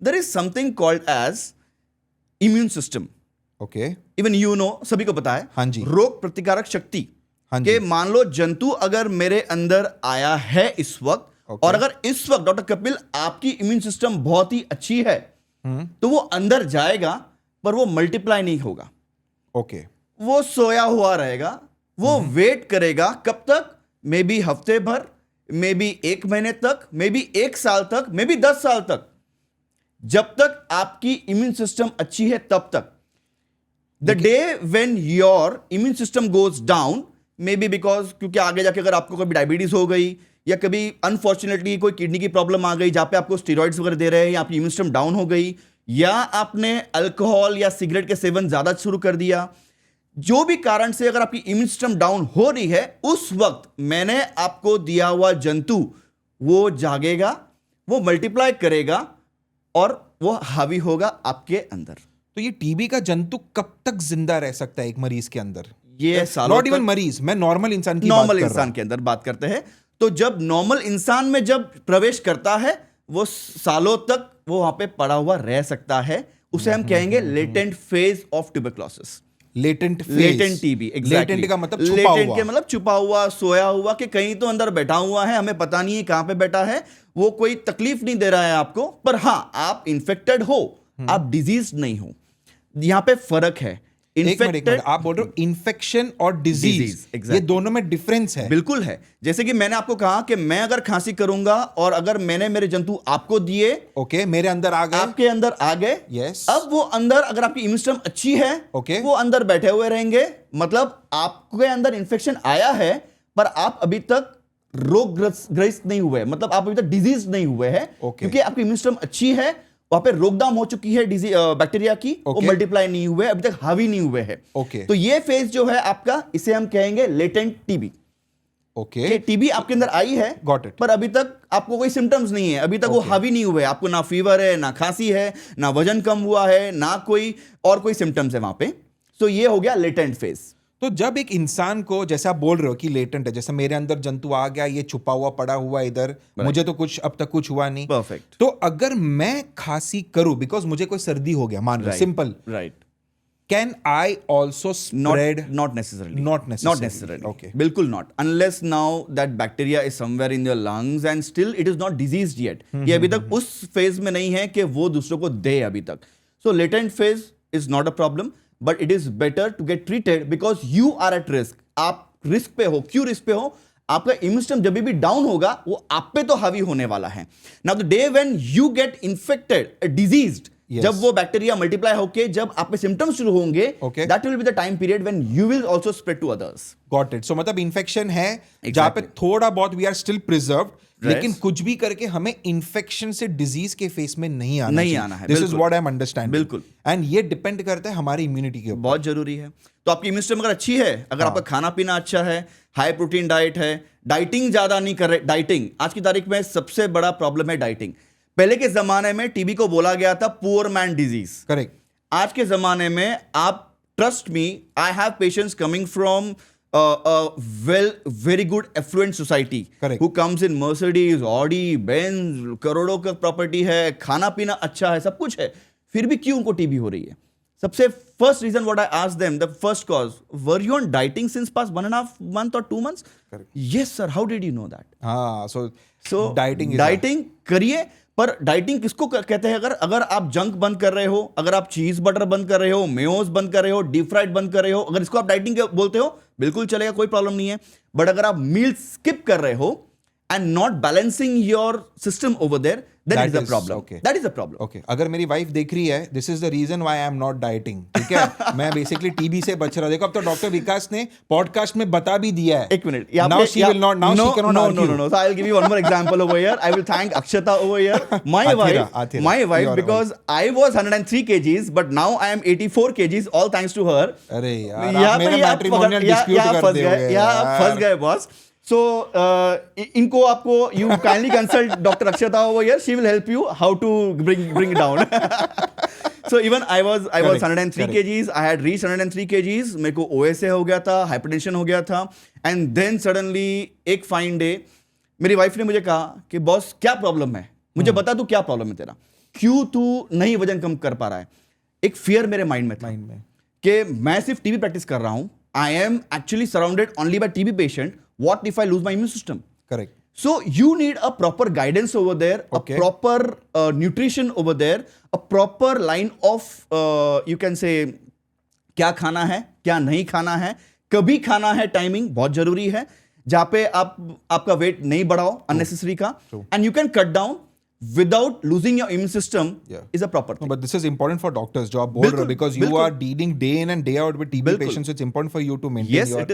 There is something called as immune system. Okay. Even सभी को पता है. हाँ जी. रोग प्रतिकारक शक्ति. हाँ कि जी. मान लो जंतु अगर मेरे अंदर आया है इस वक्त, Okay. और अगर इस वक्त डॉक्टर कपिल आपकी इम्यून सिस्टम बहुत ही अच्छी है, तो वो अंदर जाएगा पर वो मल्टीप्लाई नहीं होगा. ओके. वो सोया हुआ रहेगा. वो वेट करेगा कब तक? मे बी हफ्ते भर, मे बी 1 महीने तक, मे बी 1 साल तक, मे बी 10 साल तक. जब तक आपकी इम्यून सिस्टम अच्छी है तब तक. The day when your immune system goes down, may be because क्योंकि आगे जाके अगर आपको कभी डायबिटीज हो गई या कभी अनफॉर्चुनेटली कोई किडनी की प्रॉब्लम आ गई जहां पे आपको स्टेरॉइड्स वगैरह दे रहे हैं, या आपकी इम्यून सिस्टम डाउन हो गई, या आपने अल्कोहल या सिगरेट के सेवन ज्यादा शुरू कर दिया, जो भी कारण से अगर आपकी इम्यून सिस्टम डाउन हो रही है, उस वक्त मैंने आपको दिया हुआ जंतु वो जागेगा, वो मल्टीप्लाई करेगा और वो हावी होगा आपके अंदर. तो ये टीबी का जंतु कब तक जिंदा रह सकता है एक मरीज के अंदर? ये सालों नॉट इवन तक. मरीज, मैं नॉर्मल इंसान की नॉर्मल बात कर रहा इंसान के अंदर बात करते हैं. तो जब नॉर्मल इंसान में जब प्रवेश करता है, वो सालों तक वो वहां पे पड़ा हुआ रह सकता है. उसे हम कहेंगे latent phase of tuberculosis. Latent TB. Latent का मतलब छुपा हुआ. लेटेंट के मतलब छुपा हुआ, सोया हुआ, कि कहीं तो अंदर बैठा हुआ है, हमें पता नहीं है कहां पे बैठा है. वो कोई तकलीफ नहीं दे रहा है आपको, पर हां आप इन्फेक्टेड हो, आप डिजीज नहीं हो. यहां पे फर्क है. एक मिनट, आप बोल रहे हो इन्फेक्शन और डिजीज, exactly. ये दोनों में डिफरेंस है. बिल्कुल है. जैसे कि मैंने आपको कहा कि मैं अगर खांसी करूंगा और अगर मैंने मेरे जंतु आपको दिए, ओके, मेरे अंदर आ गए, आपके अंदर आ गए, यस, अब वो अंदर अगर आपकी इम्यून सिस्टम अच्छी है, ओके, वो अंदर बैठे हुए रहेंगे. मतलब आपके अंदर इन्फेक्शन आया है पर आप अभी तक रोगग्रस्त नहीं हुए, मतलब आप अभी तक डिजीज नहीं हुए हैं, क्योंकि आपकी इम्यून सिस्टम अच्छी है, वहां पे रोकथाम हो चुकी है बैक्टीरिया की, वो मल्टीप्लाई नहीं हुए, अभी तक हावी नहीं हुए हैं. तो ये फेज जो है आपका, इसे हम कहेंगे लेटेंट टीबी. ओके, टीबी आपके अंदर आई है, गॉट इट, पर अभी तक आपको कोई सिम्टम्स नहीं है, अभी तक वो हावी नहीं हुए. आपको ना फीवर है, ना खांसी है, ना वजन कम हुआ है, ना कोई और कोई सिम्टम्स है वहां पे. तो ये हो गया लेटेंट फेज. तो जब एक इंसान को, जैसे आप बोल रहे हो कि लेटेंट है, जैसे मेरे अंदर जंतु आ गया, ये छुपा हुआ पड़ा हुआ इधर, मुझे तो कुछ अब तक कुछ हुआ नहीं, परफेक्ट. तो अगर मैं खांसी करूं, बिकॉज मुझे कोई सर्दी हो गया, मान लो simple, right, can I also spread? Not necessarily. Not necessarily. Okay, बिल्कुल not, unless now that bacteria is somewhere in your lungs and still it is not diseased yet. ये अभी तक उस फेज में नहीं है कि वो दूसरों को दे अभी तक. So latent phase is not a problem, but it is better to get treated because you are at risk. आप रिस्क पे हो. क्यों रिस्क पे हो? आपका इम्यून सिस्टम जब भी डाउन होगा, वो आप पे तो हावी होने वाला है. Now the day when you get infected, diseased, जब वो बैक्टीरिया मल्टीप्लाई होके जब आप पे सिम्टम्स शुरू होंगे, that will be the time period when you will also spread to others. Got it. So मतलब इन्फेक्शन है जहां पे थोड़ा बहुत वी आर स्टिल प्रिजर्व्ड, लेकिन कुछ भी करके हमें इन्फेक्शन से डिजीज के फेस में नहीं आना है. This is what I am understanding. बिल्कुल. एंड ये डिपेंड करता है हमारी इम्यूनिटी के ऊपर. बहुत जरूरी है. तो आपकी इम्यून सिस्टम अगर अच्छी है, अगर आपका खाना पीना अच्छा है, हाई प्रोटीन डाइट है, डाइटिंग ज्यादा नहीं कर रहे. डाइटिंग आज की तारीख में सबसे बड़ा प्रॉब्लम है डाइटिंग. पहले के जमाने में टीबी को बोला गया था पुअर मैन डिजीज. करेक्ट. आज के जमाने में आप trust me, I have patients coming from very good affluent society. Correct. Who comes in Mercedes, Audi, Benz, करोड़ों का प्रॉपर्टी है, खाना पीना अच्छा है, सब कुछ है, फिर भी क्यों उनको टीबी हो रही है? सबसे first reason what I asked them, the first cause, were you on dieting since past 1.5 month or 2 months? Yes sir, how did you know that? So dieting करिए. पर डाइटिंग किसको कहते हैं? अगर आप जंक बंद कर रहे हो, अगर आप चीज बटर बंद कर रहे हो, मेयोज बंद कर रहे हो, डीप फ्राइड बंद कर रहे हो, अगर इसको आप डाइटिंग बोलते हो, बिल्कुल चलेगा, कोई प्रॉब्लम नहीं है. बट अगर आप मील स्किप कर रहे हो and not balancing your system over there, then it is a problem. Okay. That is a problem. Okay. अगर मेरी वाइफ देख रही है, this is the reason why I am not dieting. ठीक है? मैं basically TB से बच रहा. देखो अब तो डॉक्टर विकास ने पॉडकास्ट में बता भी दिया है. एक minute. Now she will not. Now she cannot argue. No. So I'll give you one more example over here. I will thank Akshata over here. My wife, because I was 103 kgs, but now I am 84 kgs, all thanks to her. अरे यार, आप मेरा matrimonial dispute कर दोगे. यहाँ फंस गए boss. So इनको आपको you kindly consult Dr. Akshata over here. She will help you how to bring it down. So even I was 103 kgs. I had reached 103 kgs. मेरे को OSA हो गया था, hypertension हो गया था, and then suddenly एक fine day मेरी वाइफ ने मुझे कहा कि बॉस क्या प्रॉब्लम है, मुझे बता तू क्या प्रॉब्लम है तेरा. क्यों तू नहीं वजन कम कर पा रहा है? एक फियर मेरे माइंड में था कि मैं सिर्फ टीबी प्रैक्टिस कर रहा हूं, I am actually surrounded only by TB patient, what if I lose my immune system? Correct. So you need a proper guidance over there, Okay. a proper nutrition over there, a proper line of you can say क्या खाना है, क्या नहीं खाना है, कभी खाना है, टाइमिंग बहुत जरूरी है, जहां पे आप आपका वेट नहीं बढ़ाओ अननेसेसरी का, and you can cut down without losing your immune system. Is a proper thing. No, but this is important for doctors जो आप बोल रहे हो, because you are dealing day in and day out with TB patients, so it's important for you to maintain Yes, your it is.